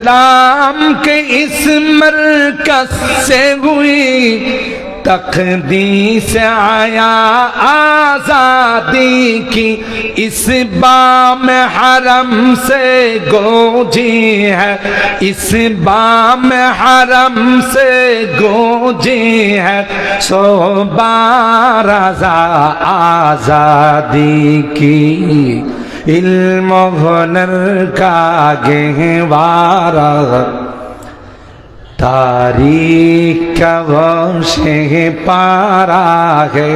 राम के इस मरकज से हुई तकदीस आया आजादी की, इस बाम हरम से गूंजी है, इस बाम हरम से गूंजी है सो बारज़ा आजादी की। इल्म हुनर का गहवारा तारीख का वो पारा है,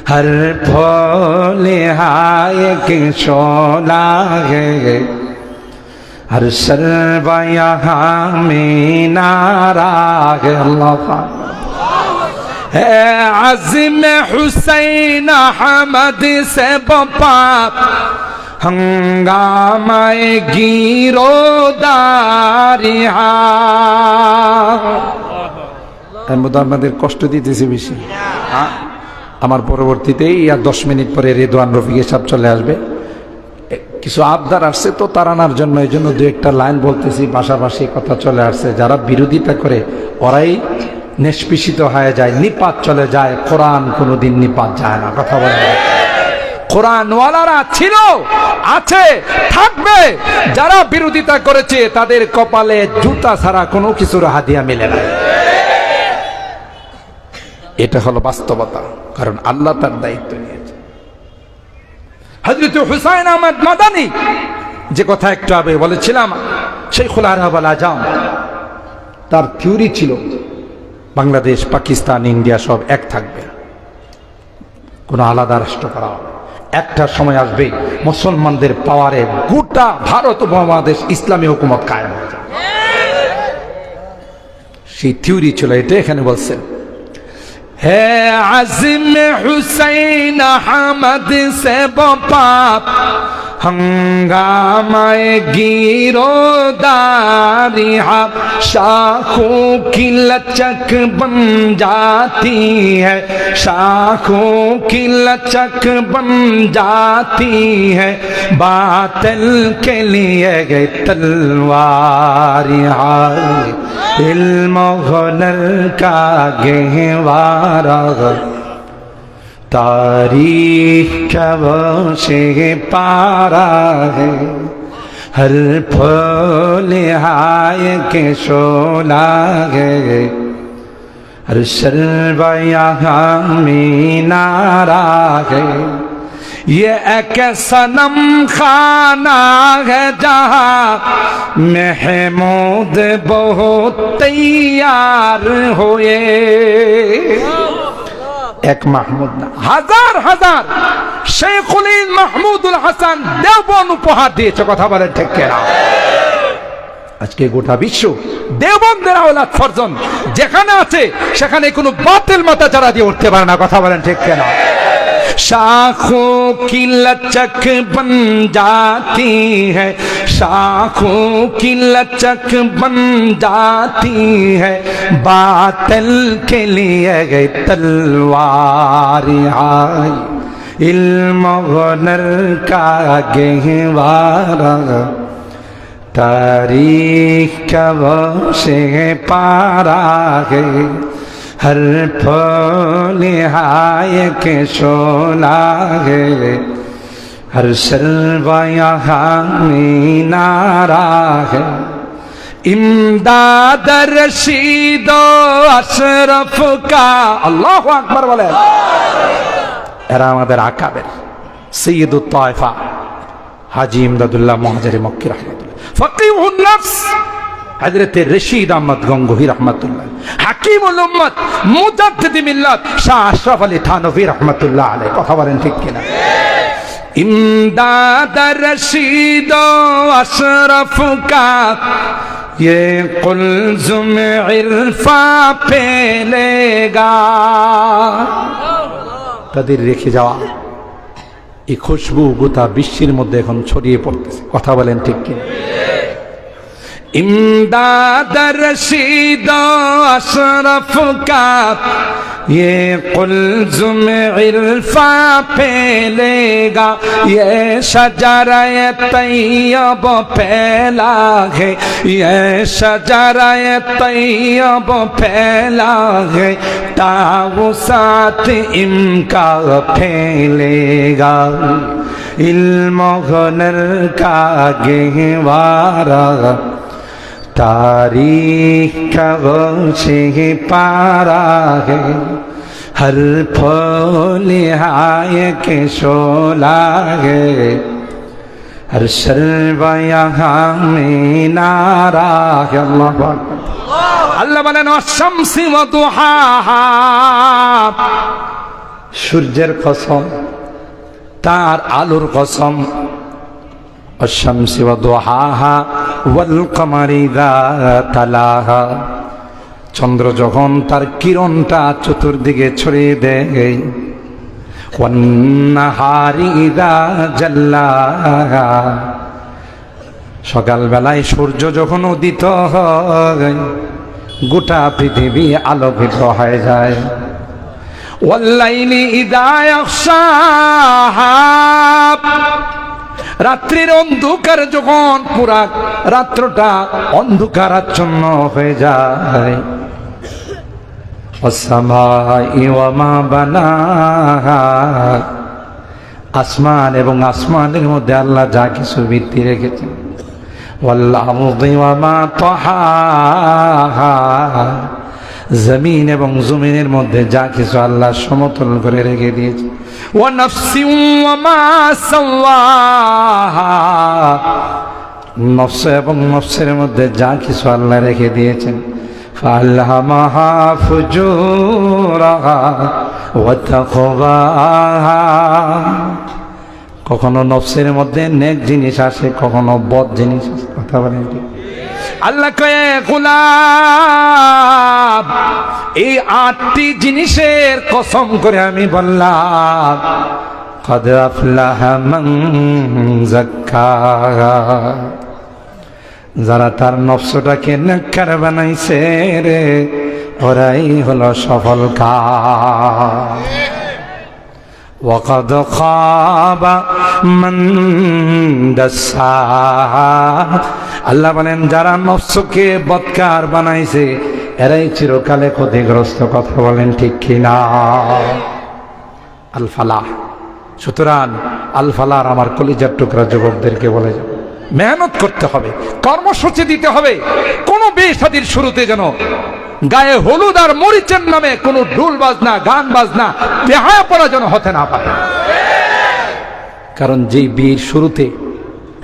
हर फूल हायक शोला है, हर सर्व यहाँ में नारा है। अल्लाह है अज़्म हुसैन अहमद से बपा हंगामाए গিরোদারিহা। এর মধ্যে আপনাদের কষ্ট দিতেছি বেশি। আমার পরবর্তীতেই আর 10 মিনিট পরে রেদওয়ান রফিক সাহেব চলে আসবে। কিছু আবদার আসছে তো তাড়ানোর জন্য এই জন্য দু একটা লাইন বলতেছি, পাশাপাশি কথা চলে আসছে। যারা বিরোধিতা করে ওরাই নিষ্পেষিত হয়ে যায়, নিপাত চলে যায়। কোরআন কোনোদিন নিপাত যায় না। কথা বলে কোরআনওয়ালারা ছিল, আছে, থাকবে। যারা বিরোধিতা করেছে তাদের কপালে জুতা ছাড়া কোনো কিছুর হাদিয়া মিলে না। এটা হলো বাস্তবতা, কারণ আল্লাহ তার দায়িত্ব নিয়েছে। হযরত হুসাইন আহমদ মাদানী যে কথা একটু আগে বলেছিলাম, শাইখুল আরব আল আজম, তার থিওরি ছিল বাংলাদেশ, পাকিস্তান, ইন্ডিয়া সব এক থাকবে, কোনো আলাদা রাষ্ট্র করা হবে। একটা সময় আসবে মুসলমানদের পাওয়ারে গোটা ভারত উপমহাদেশ ইসলামী হুকুমত কায়েম হয়ে যাবে। সেই থিওরি ছিল। এটা এখানে বলছেন, হে আযম হুসাইন আহমদ সে বাপ हंगामाए गिरोदारिहा, शाखों की लचक बन जाती है, शाखों की लचक बन जाती है, बातिल के लिए गए तलवार। इल्म हुनर का गहवारा तारीख का वो पारा है, हर फूल हाय के शोला है, हर शर्व यहाँ में नारा है। ये एक सनम खाना है जहाँ महमूद बहुत तैयार हुए। এক মাহমুদ না, হাজার হাজার শেখুল মাহমুদুল হাসান দেওবন্দ উপহার দিয়েছে। কথা বলেন ঠিক কিনা? আজকে গোটা বিশ্ব দেওবন্দের আওলাদ ফরজন যেখানে আছে সেখানে কোনো বাতিল মাথা চারা দিয়ে উঠতে পারে না। কথা বলেন ঠিক কিনা? शाखों की लचक बन जाती है, शाखों की लचक बन जाती है, बातिल के लिए गए तलवार। इल्म हुनर का गहवारा तारीख का वो पारा है, हर फूल हाय के शोला है, हर शर्व यहाँ में नारा है। इमदाद रशीद अशरफ का अल्लाहु আকবার বলে। এরা আমাদের আকাবের সৈয়দুত তায়েফা হাজী ইমদাদুল্লাহ মুহাজির মক্কি রাহমাতুল্লাহ, ফকিহুন নফস হযরত রশিদ আহমদ গঙ্গোহী রাহমাতুল্লাহ, হাকিমুল উম্মত মুজাদ্দিদ মিল্লাত শাহ আশরাফ আলী থানভী রাহমাতুল্লাহ আলাইহি। কথা বলেন ঠিক কিনা? ইমদাদ রশিদ আশরাফ কা ये कुलजुम इरफा पेलेगा। তাদের রেখে যাওয়া এই খুশবু গোটা বিশ্বের মধ্যে এখন ছড়িয়ে পড়তেছে। কথা বলেন ঠিক কিনা? इमदाद रशीद अशरफ का ये कुल्ज़ुम इरफा फैलेगा, ये शजरा-ए तैयब फैला है, ये शजरा-ए तैयब फैला है, ताउसात इनका फैलेगा। इल्म हुनर का गहवारा तारीख का गोशे पारा है, हर फूल हाय के शोला है, हर शर्वा यहाँ में नारा है। अल्लाह बोलेन अश-शम्सि व दुहाहा, সূর্যের কসম, তার আলোর কসম। আশ-শামসি ওয়া দুহাহা ওয়াল কমারি ইযা তালাহা, চন্দ্র যখন তার কিরণটা চতুর্দিকে ছড়িয়ে দেয়। ওয়ান নাহারি ইযা জাল্লাহা, সকালবেলায় সূর্য যখন উদিত হয় গোটা পৃথিবী আলোকিত হয়ে যায়। ওয়াল্লাইলি ইযা ইয়াগশাহা, রাত্রির অন্ধকার যখন পুরা রাত্রটা অন্ধকারাচ্ছন্ন হয়ে যায়। ওয়াস-সামাই ওয়া মা বানাহা, আসমান এবং আসমানের মধ্যে আল্লাহ যা কিছু ভিত্তি রেখেছেন। ওয়াল আরদি ওয়া মা তাহাহা, জমিন এবং জমিনের মধ্যে যা কিছু আল্লাহ সমতল করে রেখে দিয়েছে। ওয়া নাফসি ওয়া মা সাওয়াহা, নফস এবং নফসের মধ্যে যা কিছু আল্লাহ রেখে দিয়েছেন। ফাআলহামাহা ফুজুরাহা ওয়া তাকওয়াহা, কখনো নফসের মধ্যে নেক জিনিস আসে, কখনো বদ জিনিস আসে। কথা বলেন ঠিক? আল্লাহ কয়ে গোলাম, এই 8টি জিনিসের কসম করে আমি বললাম, কদ আফলাহা মান যাক্কাহা, যারা তার নফসটাকে নেককার বানাইছে রে, ওরাই হলো সফল কাজ। ওয়াকাদ খাবা মান দাসসাহা, আল্লাহ বলেন যারা নফসকে বদকার বানাইছে এরাই চিরকালে ক্ষতিগ্রস্ত। কথা বলেন ঠিক কিনা? আল ফালাহ। সুতরাং আল ফালাহ আমার কলিজার টুকরা যুবকদেরকে বলে যাব, মেহনত করতে হবে, কর্মসূচি দিতে হবে। কোনো বিয়ে শাদীর শুরুতে যেন গায়ে হলুদ আর মরিচের নামে কোনো ঢোল বাজনা, গান বাজনা, বেহায়া পড়া যেন হতে না পারে। কারণ যেই বিয়ের শুরুতে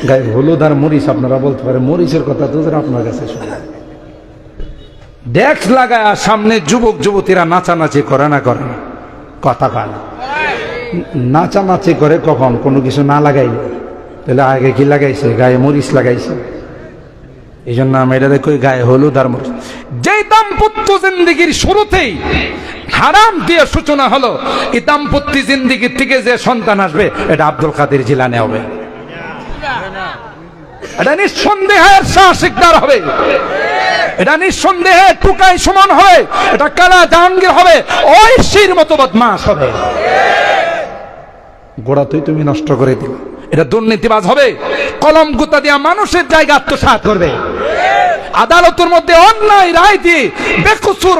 গায়ে হলুদ আর মরিচ, আপনারা বলতে পারেন মরিচের কথা তো আপনার কাছে শুনে, ডেস্ক লাগায় সামনে যুবক যুবতীরা নাচানাচি করে না করে? কথা কান নাচানাচি করে কখন? কোনো কিছু না লাগাইলে। তাহলে আগে কি লাগাইছে? গায়ে মরিচ লাগাইছে। এই জন্য আমি এটা দেখি গায়ে হলুদ আর মরিচ। যেই দাম্পত্য জিন্দিগির শুরুতেই হারাম দিয়ে সূচনা হলো, এই দাম্পত্য জিন্দিগির থেকে যে সন্তান আসবে এটা আব্দুল কাদের জিলানী হবে। এটা নিঃসন্দেহের শাহ শিকদার হবে, এটা নিঃসন্দেহে টুকাই সমান হবে, এটা কালা জাহাঙ্গীর হবে, ঐশীর মতো বদমাশ হবে। গোড়া তুই তুমি নষ্ট করে দিলে। এটা দুর্নীতিবাজ হবে, কলম গুতা দিয়া মানুষের জায়গা আত্মসাৎ করবে, আদালতের মধ্যে অন্যায় রায় দিয়ে বেকসুর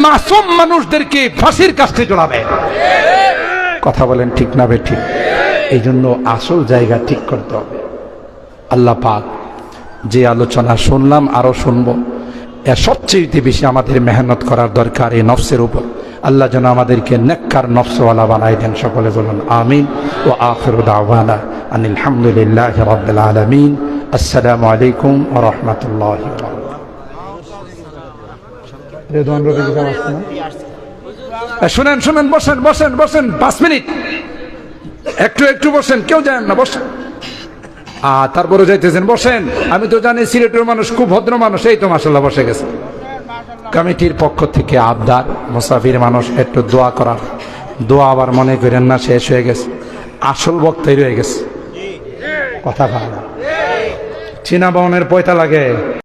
মাসুম মানুষদেরকে ফাঁসির কাস্টে জড়াবে। কথা বলেন ঠিক না বেঠিক? এই জন্য আসল জায়গা ঠিক করতে হবে। আল্লাহ পাক যে আলোচনা শুনলাম আরো শুনবো, এর সবচেয়ে বেশি আমাদের মেহনত করার দরকার এই নফসের উপর। আল্লাহ যেন আমাদেরকে নেককার নফসওয়ালা বানাই দেন। সকলে বলুন আমিন। ও আখিরু দাওয়ানা আনিল হামদুলিল্লাহি রাব্বিল আলামিন। আসসালামু আলাইকুম ওয়া রাহমাতুল্লাহি ওয়া বারাকাতুহু। শুনেন শুনেন, বসেন বসেন বসেন, 5 মিনিট একটু একটু বসেন, কেউ যান না, বসেন। তারপরে যাইতেছেন, বসেন। আমি তো জানি সিলেটের মানুষ খুব ভদ্র মানুষ, এই তো মাশাআল্লাহ বসে গেছে। কমিটির পক্ষ থেকে আবদার, মুসাফির মানুষ একটু দোয়া করার। দোয়া আবার মনে করেন না শেষ হয়ে গেছে, আসল বক্তাই রয়ে গেছে। কথা ভালো, চীনা বাউনের পয়তা লাগে।